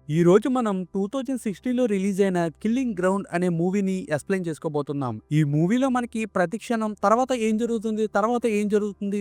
ఈ రోజు మనం 2016లో రిలీజ్ అయిన 'కిల్లింగ్ గ్రౌండ్' అనే మూవీని ఎక్స్‌ప్లెయిన్ చేసుకోబోతున్నాం. ఈ మూవీలో మనకి ప్రతి క్షణం తర్వాత ఏం జరుగుతుంది,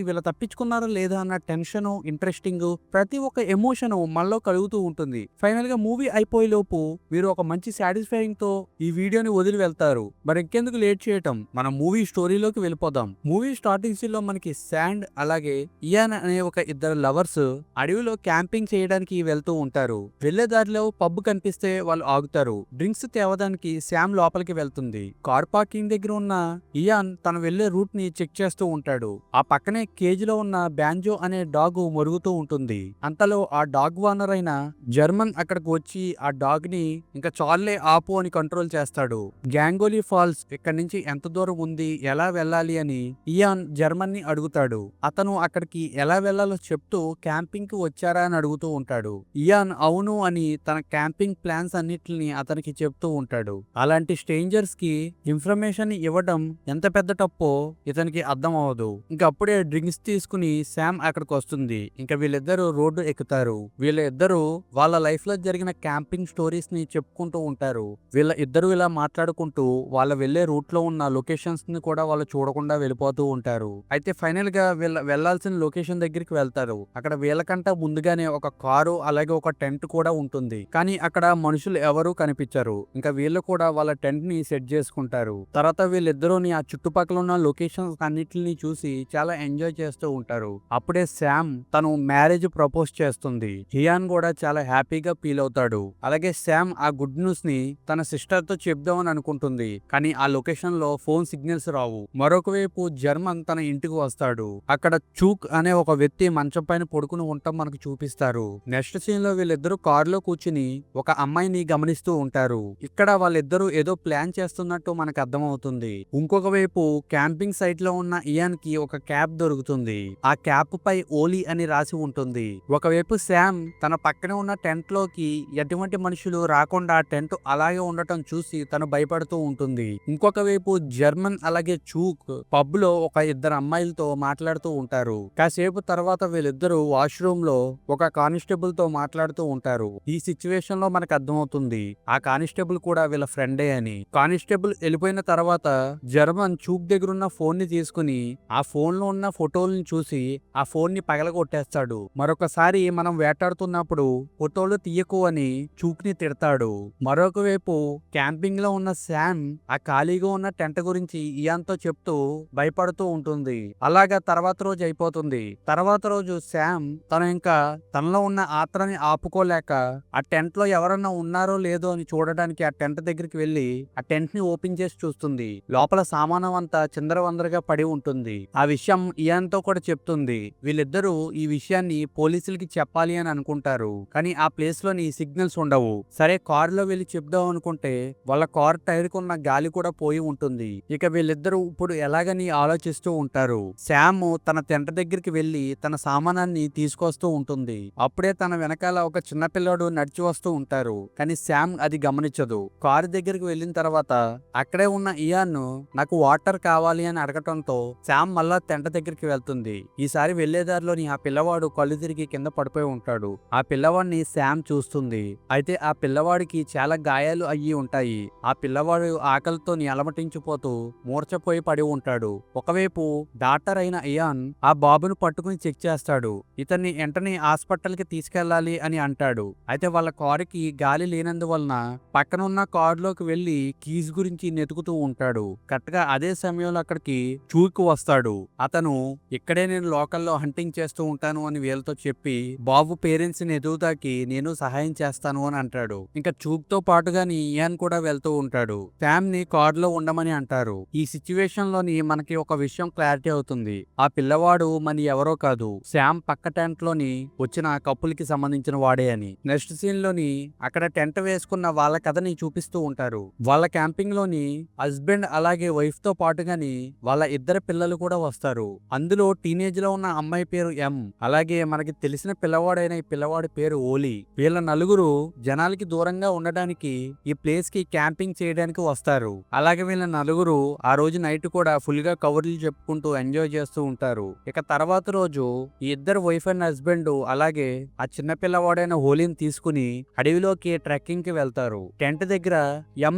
వీళ్ళు తప్పించుకున్నారా లేదా అన్న టెన్షను, ఇంట్రెస్టింగు ప్రతి ఒక్క ఎమోషను మనలో కలుగుతూ ఉంటుంది. ఫైనల్‌గా మూవీ అయిపోయేలోపు మీరు ఒక మంచి సాటిస్ఫైయింగ్‌తో ఈ వీడియోని వదిలి వెళ్తారు. మరి ఇంకెందుకు లేట్ చేయటం, మనం మూవీ స్టోరీలోకి వెళ్ళిపోదాం. మూవీ స్టార్టింగ్ సీన్‌లో మనకి శాండ్ అలాగే ఇయాన్ అనే ఒక ఇద్దరు లవర్స్ అడవిలో క్యాంపింగ్ చేయడానికి వెళ్తూ ఉంటారు. వెళ్లే దారిలో పబ్ కనిపిస్తే వాళ్ళు ఆగుతారు. డ్రింక్స్ తేవడానికి శామ్ లోపలికి వెళ్తుంది. కార్ పార్కింగ్ దగ్గర ఉన్న ఇయాన్ తను వెళ్లే రూట్ ని చెక్ చేస్తూ ఉంటాడు. ఆ పక్కనే కేజ్ లో ఉన్న బ్యాంజో అనే డాగ్ మరుగుతూ ఉంటుంది. అంతలో ఆ డాగ్ ఓనర్ అయిన జర్మన్ అక్కడికి వచ్చి ఆ డాగ్ ని ఇంకా చాలే ఆపు అని కంట్రోల్ చేస్తాడు. గ్యాంగోలీ ఫాల్స్ ఇక్కడి నుంచి ఎంత దూరం ఉంది, ఎలా వెళ్ళాలి అని ఇయాన్ జర్మన్ ని అడుగుతాడు. అతను అక్కడికి ఎలా వెళ్లాలో చెప్తూ క్యాంపింగ్ కి వచ్చారా అని అడుగుతూ ఉంటాడు. ఇయాన్ అవును అని తన క్యాంపింగ్ ప్లాన్స్ అన్నిటిని అతనికి చెప్తూ ఉంటాడు. అలాంటి స్ట్రేంజర్స్ కి ఇన్ఫర్మేషన్ ఇవ్వడం ఎంత పెద్ద తప్పో ఇతనికి అర్థం అవ్వదు. ఇంకా అప్పుడే డ్రింక్స్ తీసుకుని శామ్ అక్కడికి వస్తుంది. ఇంకా వీళ్ళిద్దరూ రోడ్డు ఎక్కుతారు. వీళ్ళిద్దరూ వాళ్ళ లైఫ్ లో జరిగిన క్యాంపింగ్ స్టోరీస్ ని చెప్పుకుంటూ ఉంటారు. వీళ్ళ ఇద్దరు ఇలా మాట్లాడుకుంటూ వాళ్ళ వెళ్లే రూట్ లో ఉన్న లొకేషన్స్ ని కూడా వాళ్ళు చూడకుండా వెళ్ళిపోతూ ఉంటారు. అయితే ఫైనల్ గా వీళ్ళ వెళ్లాల్సిన లొకేషన్ దగ్గరికి వెళ్తారు. అక్కడ వీళ్ళకంట ముందుగానే ఒక కారు అలాగే ఒక టెంట్ కూడా ఉంటుంది. కానీ అక్కడ మనుషులు ఎవరూ కనిపించరు. ఇంకా వీళ్ళు కూడా వాళ్ళ టెంట్ ని సెట్ చేసుకుంటారు. తర్వాత వీళ్ళిద్దరూని ఆ చుట్టుపక్కల ఉన్న లొకేషన్స్ అన్నిటిని చూసి చాలా ఎంజాయ్ చేస్తూ ఉంటారు. అప్పుడే శామ్ తను మ్యారేజ్ ప్రపోజ్ చేస్తుంది. హియాన్ కూడా చాలా హ్యాపీగా ఫీల్ అవుతాడు. అలాగే శామ్ ఆ గుడ్ న్యూస్ ని తన సిస్టర్ తో చెప్దామని అనుకుంటుంది. కానీ ఆ లొకేషన్ లో ఫోన్ సిగ్నల్స్ రావు. మరొక వైపు జర్మన్ తన ఇంటికి వస్తాడు. అక్కడ చూక్ అనే ఒక వ్యక్తి మంచం పైన పడుకుని ఉండటం మనకు చూపిస్తారు. నెక్స్ట్ సీన్ లో వీళ్ళిద్దరూ కారులో కూర్చుని ఒక అమ్మాయిని గమనిస్తూ ఉంటారు. ఇక్కడ వాళ్ళిద్దరూ ఏదో ప్లాన్ చేస్తున్నట్టు మనకు అర్థమవుతుంది. ఇంకొక వైపు క్యాంపింగ్ సైట్ లో ఉన్న ఇయాన్ కి ఒక క్యాప్ దొరుకుతుంది. ఆ క్యాప్ పై ఓలీ అని రాసి ఉంటుంది. ఒకవైపు శామ్ తన పక్కనే ఉన్న టెంట్ లోకి ఎటువంటి మనుషులు రాకుండా టెంట్ అలాగే ఉండటం చూసి తను భయపడుతూ ఉంటుంది. ఇంకొక వైపు జర్మన్ అలాగే చూక్ పబ్ లో ఒక ఇద్దరు అమ్మాయిలతో మాట్లాడుతూ ఉంటారు. కాసేపు తర్వాత వీళ్ళిద్దరూ వాష్రూమ్ లో ఒక కానిస్టేబుల్ తో మాట్లాడుతూ ఉంటారు. ఈ సిచ్యువేషన్ లో మనకు అర్థమవుతుంది ఆ కానిస్టేబుల్ కూడా వీళ్ళ ఫ్రెండే అని. కానిస్టేబుల్ వెళ్ళిపోయిన తర్వాత జర్మన్ చూక్ దగ్గర ఉన్న ఫోన్ ని తీసుకుని ఆ ఫోన్ లో ఉన్న ఫోటోలను చూసి ఆ ఫోన్ ని పగలగొట్టేస్తాడు. మరొకసారి మనం వేటాడుతున్నప్పుడు ఫోటోలు తీయకు అని చూక్ ని తిడతాడు. మరొక వైపు క్యాంపింగ్ లో ఉన్న శామ్ ఆ ఖాళీగా ఉన్న టెంట్ గురించి ఇయాన్ తో చెప్తూ భయపడుతూ ఉంటుంది. అలాగా తర్వాత రోజు అయిపోతుంది. తర్వాత రోజు శామ్ తను ఇంకా తనలో ఉన్న ఆత్రని ఆపుకోలేక ఆ టెంట్ లో ఎవరన్నా ఉన్నారో లేదో అని చూడడానికి ఆ టెంట్ దగ్గరికి వెళ్లి ఆ టెంట్ ని ఓపెన్ చేసి చూస్తుంది. లోపల సామానం అంతా చిందరవందరగా పడి ఉంటుంది. ఆ విషయం ఇయాన్ తో కూడా చెప్తుంది. వీళ్ళిద్దరూ ఈ విషయాన్ని పోలీసులకి చెప్పాలి అని అనుకుంటారు. కానీ ఆ ప్లేస్ లోని సిగ్నల్స్ ఉండవు. సరే కారులో వెళ్లి చెప్దాం అనుకుంటే వాళ్ళ కార్ టైర్ కున్న గాలి కూడా పోయి ఉంటుంది. ఇక వీళ్ళిద్దరూ ఇప్పుడు ఎలాగని ఆలోచిస్తూ ఉంటారు. శామ్ తన టెంట్ దగ్గరికి వెళ్లి తన సామానాన్ని తీసుకొస్తూ ఉంటుంది. అప్పుడే తన వెనకాల ఒక చిన్న పిల్లాడు నడిచి వస్తూ ఉంటారు. కానీ శామ్ అది గమనించదు. కారు దగ్గరికి వెళ్ళిన తర్వాత అక్కడే ఉన్న ఇయాన్ నాకు వాటర్ కావాలి అని అడగటంతో శామ్ మళ్ళా టెంట్ దగ్గరికి వెళ్తుంది. ఈసారి వెళ్లేదారిలోని ఆ పిల్లవాడు కళ్ళు తిరిగి కింద పడిపోయి ఉంటాడు. ఆ పిల్లవాడిని శామ్ చూస్తుంది. అయితే ఆ పిల్లవాడికి చాలా గాయాలు అయ్యి ఉంటాయి. ఆ పిల్లవాడు ఆకలితో అలమటించిపోతూ మూర్చపోయి పడి ఉంటాడు. ఒకవైపు డాక్టర్ అయిన ఇయాన్ ఆ బాబును పట్టుకుని చెక్ చేస్తాడు. ఇతన్ని వెంటనే హాస్పిటల్ కి తీసుకెళ్లాలి అని అంటాడు. అయితే వాళ్ళ కారుకి గాలి లేనందువలన పక్కనున్న కారులోకి వెళ్లి కీస్ గురించి నెతుకుతూ ఉంటాడు. కరెక్ట్ గా అదే సమయంలో అక్కడికి చూక్ వస్తాడు. అతను ఇక్కడే నేను లోకల్లో హంటింగ్ చేస్తూ ఉంటాను అని వీళ్ళతో చెప్పి బాబు పేరెంట్స్ ని ఎదుగుతాకి నేను సహాయం చేస్తాను అని అంటాడు. ఇంకా చూక్ తో పాటుగాని ఇయాన్ కూడా వెళ్తూ ఉంటాడు. శామ్ ని కారులో ఉండమని అంటారు. ఈ సిచ్యువేషన్ లోని మనకి ఒక విషయం క్లారిటీ అవుతుంది. ఆ పిల్లవాడు మన ఎవరో కాదు, శామ్ పక్క టెంట్ లోని వచ్చిన కపుల్ కి సంబంధించిన వాడే అని. నెక్స్ట్ సీన్ లోని అక్కడ టెంట్ వేసుకున్న వాళ్ళ కథని చూపిస్తూ ఉంటారు. వాళ్ళ క్యాంపింగ్ లోని హస్బెండ్ అలాగే వైఫ్ తో పాటుగాని వాళ్ళ ఇద్దరు పిల్లలు కూడా వస్తారు. అందులో టీనేజ్ లో ఉన్న అమ్మాయి పేరు ఎం, అలాగే మనకి తెలిసిన పిల్లవాడైన ఈ పిల్లవాడి పేరు ఓలీ. వీళ్ళ నలుగురు జనాలకి దూరంగా ఉండడానికి ఈ ప్లేస్ కి క్యాంపింగ్ చేయడానికి వస్తారు. అలాగే వీళ్ళ నలుగురు ఆ రోజు నైట్ కూడా ఫుల్ గా కవర్లు చెప్పుకుంటూ ఎంజాయ్ చేస్తూ ఉంటారు. ఇక తర్వాత రోజు ఈ ఇద్దరు వైఫ్ అండ్ హస్బెండ్ అలాగే ఆ చిన్న పిల్లవాడైన హోలీని తీసుకుని తీసుకుని అడవిలోకి ట్రెక్కింగ్ కి వెళ్తారు. టెంట్ దగ్గర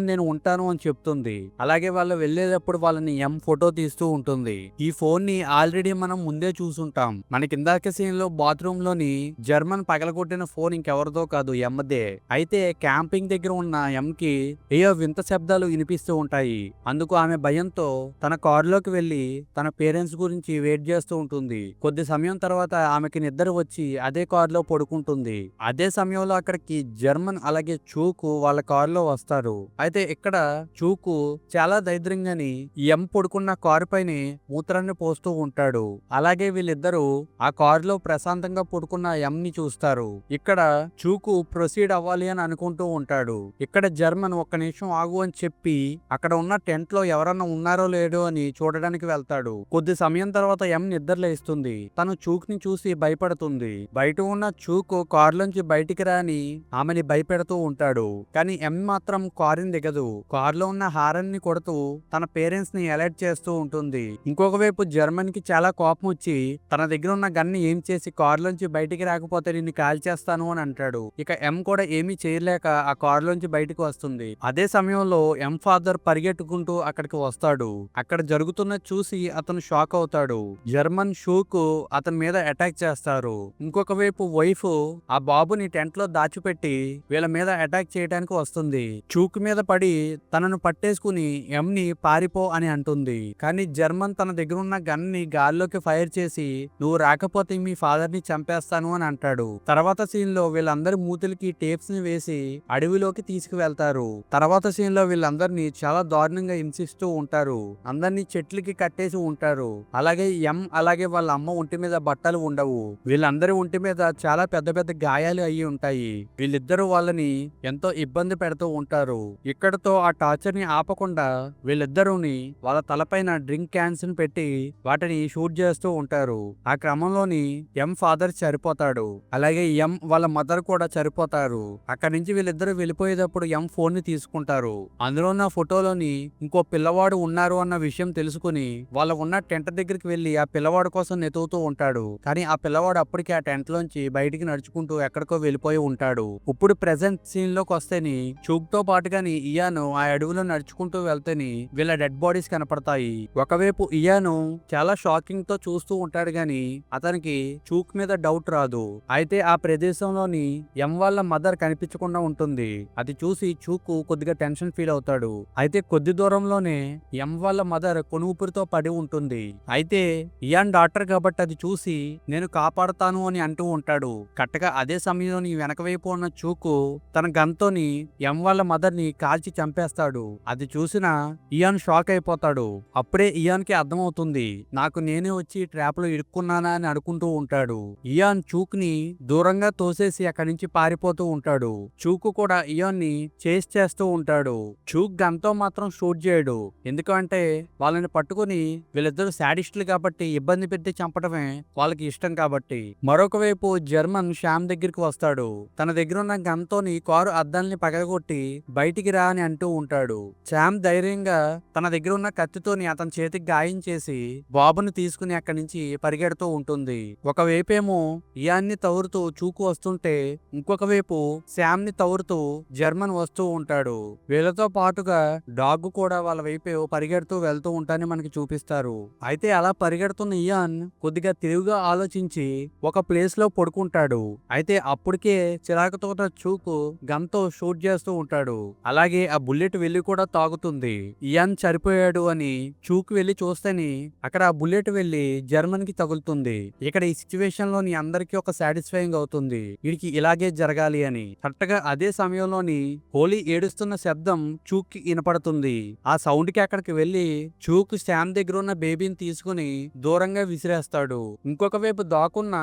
నేను ఉంటాను అని చెప్తుంది. అలాగే వాళ్ళు వెళ్లేటప్పుడు వాళ్ళని ఫోటో తీస్తూ ఉంటుంది. ఈ ఫోన్ ని ఆల్రెడీ మనం ముందే చూసుంటాం. మనకి ఇందాక సీన్ లో బాత్రూమ్ లోని జర్మన్ పగలగొట్టిన ఫోన్ ఇంకెవరిదో కాదు, ఎమ్మదే. అయితే క్యాంపింగ్ దగ్గర ఉన్న కి ఏయో వింత శబ్దాలు వినిపిస్తూ ఉంటాయి. అందుకు ఆమె భయంతో తన కారులోకి వెళ్లి తన పేరెంట్స్ గురించి వెయిట్ చేస్తూ ఉంటుంది. కొద్ది సమయం తర్వాత ఆమెకి నిద్ర వచ్చి అదే కారులో పడుకుంటుంది. అదే సమయంలో అక్కడికి జర్మన్ అలాగే చూకు వాళ్ళ కారులో వస్తారు. అయితే ఇక్కడ చూకు చాలా దరిద్రంగాని పడుకున్న కారు పైన మూత్రాన్ని పోస్తూ ఉంటాడు. అలాగే వీళ్ళిద్దరూ ఆ కారులో ప్రశాంతంగా పడుకున్న ని చూస్తారు. ఇక్కడ చూకు ప్రొసీడ్ అవ్వాలి అని అనుకుంటూ ఉంటాడు. ఇక్కడ జర్మన్ ఒక్క నిమిషం ఆగు అని చెప్పి అక్కడ ఉన్న టెంట్ లో ఎవరన్నా ఉన్నారో లేడో అని చూడడానికి వెళ్తాడు. కొద్ది సమయం తర్వాత నిద్రలేస్తుంది. తను చూక్ ని చూసి భయపడుతుంది. బయట ఉన్న చూకు కారులోంచి బయటికి రాని ఆమెని భయపెడుతూ ఉంటాడు. కానీ మాత్రం కారుని దిగదు. కారులో ఉన్న హారన్ ని కొడుతూ తన పేరెంట్స్ ని అలర్ట్ చేస్తూ ఉంటుంది. ఇంకొక వైపు జర్మన్ కి చాలా కోపం వచ్చి తన దగ్గర ఉన్న గన్ ని ఏం చేసి కారులోంచి బయటికి రాకపోతే నిన్ను కాల్ చేస్తాను అని అంటాడు. ఇక కూడా ఏమీ చేయలేక ఆ కారులోంచి బయటకు వస్తుంది. అదే సమయంలో ఫాదర్ పరిగెట్టుకుంటూ అక్కడికి వస్తాడు. అక్కడ జరుగుతున్న చూసి అతను షాక్ అవుతాడు. జర్మన్ షూకు అతని మీద అటాక్ చేస్తారు. ఇంకొక వైపు వైఫ్ ఆ బాబుని టెంట్ లో దాచిపెట్టి వీళ్ళ మీద అటాక్ చేయడానికి వస్తుంది. చూక్ మీద పడి తనను పట్టేసుకుని ని పారిపో అని అంటుంది. కానీ జర్మన్ తన దగ్గర ఉన్న గన్ ని గాల్లోకి ఫైర్ చేసి నువ్వు రాకపోతే మీ ఫాదర్ ని చంపేస్తాను అని అంటాడు. తర్వాత సీన్ లో వీళ్ళందరి మూతులకి టేప్స్ ని వేసి అడవిలోకి తీసుకువెళ్తారు. తర్వాత సీన్ లో వీళ్ళందరినీ చాలా దారుణంగా హింసిస్తూ ఉంటారు. అందరినీ చెట్లకి కట్టేసి ఉంటారు. అలాగే అలాగే వాళ్ళ అమ్మ ఒంటి మీద బట్టలు ఉండవు. వీళ్ళందరి ఒంటి మీద చాలా పెద్ద పెద్ద గాయాలు అయ్యి ఉంటాయి. వీళ్ళిద్దరూ వాళ్ళని ఎంతో ఇబ్బంది పెడుతూ ఉంటారు. ఇక్కడతో ఆ టార్చర్ ని ఆపకుండా వీళ్ళిద్దరూని వాళ్ళ తలపైన డ్రింక్ క్యాన్స్ ని పెట్టి వాటిని షూట్ చేస్తూ ఉంటారు. ఆ క్రమంలోని ఫాదర్ చనిపోతాడు. అలాగే వాళ్ళ మదర్ కూడా చనిపోతారు. అక్కడి నుంచి వీళ్ళిద్దరూ వెళ్ళిపోయేటప్పుడు ఫోన్ ని తీసుకుంటారు. అందులో ఉన్న ఫోటోలోని ఇంకో పిల్లవాడు ఉన్నారు అన్న విషయం తెలుసుకుని వాళ్ళ ఉన్న టెంట్ దగ్గరికి వెళ్లి ఆ పిల్లవాడు కోసం నెతుకుతూ ఉంటాడు. కానీ ఆ పిల్లవాడు అప్పటికి ఆ టెంట్ లోంచి బయటికి నడుచుకుంటూ ఎక్కడికో వెళ్ళిపోయి ఉంటాడు. ఇప్పుడు ప్రెసెంట్ సీన్ లోకి వస్తేని చూక్ తో పాటుగాని ఇయాను ఆ అడవిలో నడుచుకుంటూ వెళ్తేని వీళ్ళ డెడ్ బాడీస్ కనపడతాయి. ఒకవైపు ఇయాను చాలా షాకింగ్ తో చూస్తూ ఉంటాడు గాని అతనికి చూక్ మీద డౌట్ రాదు. అయితే ఆ ప్రదేశంలోని వాళ్ళ మదర్ కనిపించకుండా ఉంటుంది. అది చూసి చూకు కొద్దిగా టెన్షన్ ఫీల్ అవుతాడు. అయితే కొద్ది దూరంలోనే వాళ్ళ మదర్ కొనుగుపురితో పడి ఉంటుంది. అయితే ఇయాన్ డాక్టర్ కాబట్టి అది చూసి నేను కాపాడుతాను అని అంటూ ఉంటాడు. కరెక్ట్గా అదే సమయంలోని వెనక వైపు ఉన్న చూకు తన గన్తోని వాళ్ళ మదర్ ని కాల్చి చంపేస్తాడు. అది చూసిన ఇయాన్ షాక్ అయిపోతాడు. అప్పుడే ఇయాన్ కి అర్థమవుతుంది నాకు నేనే వచ్చి ట్రాప్ లో ఇరుక్కున్నానా అని అనుకుంటూ ఉంటాడు. ఇయాన్ చూక్ ని దూరంగా తోసేసి అక్కడి నుంచి పారిపోతూ ఉంటాడు. చూకు కూడా ఇయాన్ ని చేస్ చేస్తూ ఉంటాడు. చూక్ గన్తో మాత్రం షూట్ చేయడు. ఎందుకంటే వాళ్ళని పట్టుకుని వీళ్ళిద్దరు శాడిస్టులు కాబట్టి ఇబ్బంది పెట్టి చంపడమే వాళ్ళకి ఇష్టం కాబట్టి. మరొక వైపు జర్మన్ శ్యామ్ దగ్గరికి వస్తాడు. తన దగ్గర ఉన్న గన్తోని కారు అద్దాల్ని పగలగొట్టి బయటికి రా అని అంటూ ఉంటాడు. శ్యామ్ ధైర్యంగా తన దగ్గర ఉన్న కత్తితోని అతని చేతికి గాయం చేసి బాబుని తీసుకుని అక్కడి నుంచి పరిగెడుతూ ఉంటుంది. ఒకవైపేమో ఇయాన్ని తవ్వుతూ చూకు వస్తుంటే ఇంకొక వైపు శ్యామ్ ని తవ్వుతూ జర్మన్ వస్తూ ఉంటాడు. వీళ్ళతో పాటుగా డాగ్ కూడా వాళ్ళ వైపు పరిగెడుతూ వెళ్తూ ఉంటానని మనకి చూపిస్తారు. అయితే అలా పరిగెడుతున్న ఇయాన్ కొద్దిగా తెలివిగా ఆలోచించి ఒక ప్లేస్ లో పడుకుంటాడు. అయితే అప్పటికే చిరాకుతో చూకు గన్తో షూట్ చేస్తూ ఉంటాడు. అలాగే ఆ బుల్లెట్ వెళ్లి కూడా తాగుతుంది. ఇయాన్ చనిపోయాడు అని చూకు వెళ్లి చూస్తేని అక్కడ ఆ బుల్లెట్ వెళ్లి జర్మన్ కి తగులుతుంది. ఇక్కడ ఈ సిచ్యువేషన్ లోని అందరికి ఒక సాటిస్ఫైయింగ్ అవుతుంది. వీడికి ఇలాగే జరగాలి అని. కరెక్ట్ గా అదే సమయంలోని హోలీ ఏడుస్తున్న శబ్దం చూక్ కి వినపడుతుంది. ఆ సౌండ్ కి అక్కడికి వెళ్లి చూక్ శ్యామ్ దగ్గర ఉన్న బేబీని తీసుకుని దూరంగా విసిరేస్తాడు. ఇంకొక వైపు దాక్కున్న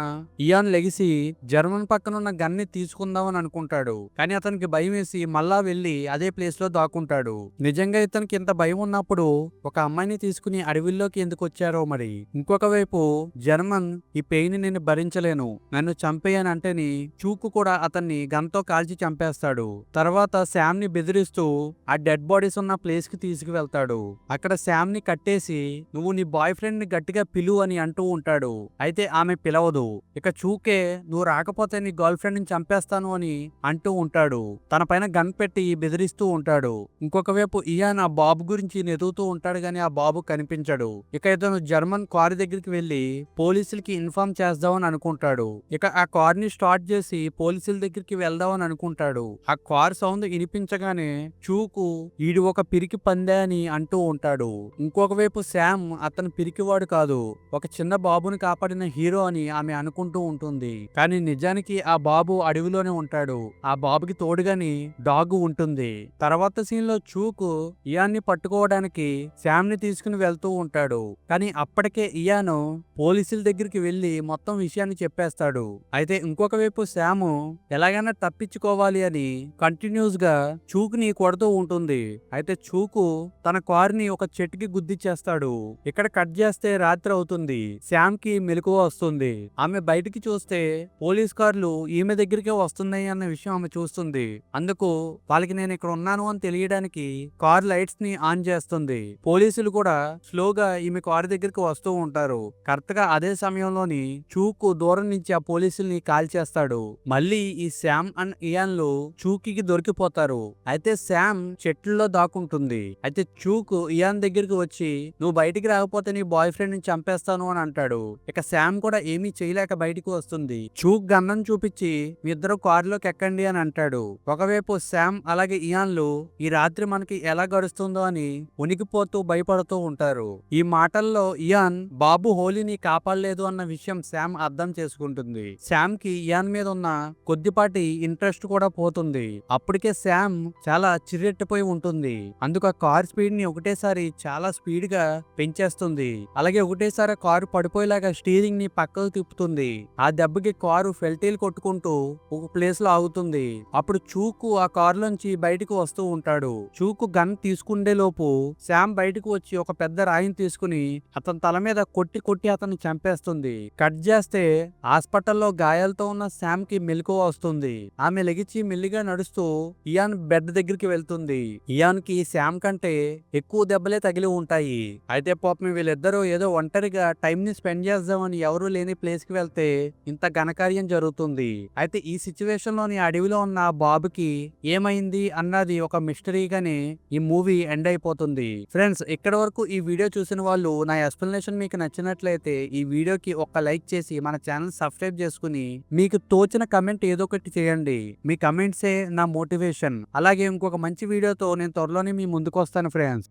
ఇయాన్ లెగిసి జర్మన్ పక్కన ఉన్న గన్ ని తీసుకుందామని అనుకుంటాడు. కానీ అతనికి భయం వేసి మళ్ళా వెళ్లి అదే ప్లేస్ లో దాక్కుంటాడు. నిజంగా ఇతనికి ఇంత భయం ఉన్నప్పుడు ఒక అమ్మాయిని తీసుకుని అడవిలోకి ఎందుకు వచ్చారో మరి. ఇంకొక వైపు జర్మన్ ఈ పెయిన్ నేను భరించలేను, నన్ను చంపేయని అంటేని చూకు కూడా అతన్ని గన్తో కాల్చి చంపేస్తాడు. తర్వాత శ్యామ్ ని బెదిరిస్తూ ఆ డెడ్ బాడీస్ ఉన్న ప్లేస్ కి తీసుకువెళ్తాడు. అక్కడ శ్యామ్ ని కట్టేసి నువ్వు నీ బాయ్ ఫ్రెండ్ ని గట్టిగా పిలువు అని అంటూ ఉంటాడు. అయితే ఆమె పిలవదు. ఇక చూకే నువ్వు రాకపోతే నీ గర్ల్ ఫ్రెండ్ ని చంపేస్తా చంపేస్తాను అని అంటూ ఉంటాడు. తన పైన గన్ పెట్టి బెదిరిస్తూ ఉంటాడు. ఇంకొక వైపు ఇయాన్ ఆ బాబు గురించి వెతుకుతూ ఉంటాడు గాని ఆ బాబు కనిపించడు. ఇక ఇతను జర్మన్ కారు దగ్గరికి వెళ్లి పోలీసులకి ఇన్ఫార్మ్ చేద్దామని అనుకుంటాడు. ఇక ఆ కార్ ని స్టార్ట్ చేసి పోలీసుల దగ్గరికి వెళ్దామని అనుకుంటాడు. ఆ కార్ సౌండ్ వినిపించగానే చూకు ఈడు ఒక పిరికి పందే అని అంటూ ఉంటాడు. ఇంకొక వైపు శామ్ అతను పిరికివాడు కాదు, ఒక చిన్న బాబుని కాపాడిన హీరో అని ఆమె అనుకుంటూ ఉంటుంది. కానీ నిజానికి ఆ బాబు అడవిలోనే ఉంటాడు. ఆ బాబుకి తోడుగాని డాగ్ ఉంటుంది. తర్వాత సీన్ లో చూకు ఇయాన్ని పట్టుకోవడానికి శామ్ ని తీసుకుని వెళ్తూ ఉంటాడు. కానీ అప్పటికే ఇయాను పోలీసుల దగ్గరికి వెళ్లి మొత్తం విషయాన్ని చెప్పేస్తాడు. అయితే ఇంకొక వైపు శాము ఎలాగైనా తప్పించుకోవాలి అని కంటిన్యూస్ గా చూకుని కొడుతూ ఉంటుంది. అయితే చూకు తన కారుని ఒక చెట్టుకి గుద్దిచ్చేస్తాడు. ఇక్కడ కట్ చేస్తే రాత్రి అవుతుంది. శామ్ కి మెలకువ వస్తుంది. ఆమె బయటికి చూస్తే పోలీస్ కార్లు ఈమె దగ్గరికే వస్తున్నాయి అన్న విషయం ఆమె చూస్తుంది. అందుకు వాళ్ళకి నేను ఇక్కడ ఉన్నాను అని తెలియడానికి కార్ లైట్స్ ని ఆన్ చేస్తుంది. పోలీసులు కూడా స్లోగా ఈమె కారు దగ్గరికి వస్తూ ఉంటారు. కరెక్ట్ గా అదే సమయంలోని చూకు దూరం నుంచి ఆ పోలీసుల్ని కాల్ చేస్తాడు. మళ్ళీ ఈ శామ్ అండ్ ఇయాన్లు చూకి దొరికిపోతారు. అయితే శామ్ చెట్లలో దాక్కుంటుంది. అయితే చూకు ఇయాన్ దగ్గరికి వచ్చి నువ్వు బయటికి రాకపోతే నీ బాయ్ ఫ్రెండ్ ని చంపేస్తాను అని అంటాడు. ఇక శామ్ కూడా ఏమీ చేయలేక బయటికి వస్తుంది. చూక్ గన్నం చూపించి మీ ఇద్దరు కారులోకి ఎక్కండి అని అంటాడు. ఒకవైపు శామ్ అలాగే ఇయాన్లు ఈ రాత్రి మనకి ఎలా గడుస్తుందో అని ఉనికిపోతూ భయపడుతూ ఉంటారు. ఈ మాటల్లో ఇయాన్ బాబు హోలీని కాపాడలేదు అన్న విషయం శామ్ అర్థం చేసుకుంటుంది. శామ్ కి ఇయాన్ మీద ఉన్న కొద్దిపాటి ఇంట్రెస్ట్ కూడా పోతుంది. అప్పటికే శామ్ చాలా చిరెట్టిపోయి ఉంటుంది. అందుకు ఆ కార్ స్పీడ్ ని ఒకటేసారి చాలా స్పీడ్ గా పెంచేస్తుంది. అలాగే ఒకటేసారి కారు పడిపోయేలాగా స్టీరింగ్ ని పక్కకు తిప్పుతుంది. ఆ దెబ్బకి కారు ఫెల్టీలు కొట్టుకుంటూ ఒక ప్లేస్ లో ఆగుతుంది. అప్పుడు చూకు ఆ కారులోంచి బయటకు వస్తూ ఉంటాడు. చూకు గన్ తీసుకుండే లోపు శామ్ బయటకు వచ్చి ఒక పెద్ద రాయిని తీసుకుని అతని తల మీద కొట్టి కొట్టి అతన్ని చంపేస్తుంది. కట్ చేస్తే హాస్పిటల్లో గాయాలతో ఉన్న శామ్ కి మెలకువ వస్తుంది. ఆమె లెగిచి మెల్లిగా నడుస్తూ ఇయాన్ బెడ్ దగ్గరికి వెళ్తుంది. ఇయాన్ కి శామ్ కంటే ఎక్కువ దెబ్బలే తగిలి ఉంటాయి. అయితే పాపం వీళ్ళిద్దరూ ఏదో ఒంటరిగా టైం ని స్పెండ్ చేద్దామని ఎవరూ లేని ప్లేస్ కి వెళ్తే ఇంత ఘనకార్యం జరుగుతుంది. అయితే ఈ సిచ్యువేషన్ లోని అడవిలో ఉన్న బాబుకి ఏమైంది అన్నది ఒక మిస్టరీగానే ఈ మూవీ ఎండ్ అయిపోతుంది. ఫ్రెండ్స్, ఇక్కడి వరకు ఈ వీడియో చూసిన వాళ్ళు నా ఎక్స్ప్లెనేషన్ మీకు నచ్చినట్లయితే ఈ వీడియోకి ఒక లైక్ చేసి మన ఛానల్ సబ్స్క్రైబ్ చేసుకుని మీకు తోచిన కమెంట్ ఏదో ఒకటి చేయండి. మీ కమెంట్సే నా మోటివేషన్. అలాగే ఇంకొక మంచి వీడియోతో నేను త్వరలోనే మీ ముందుకు వస్తాను ఫ్రెండ్స్.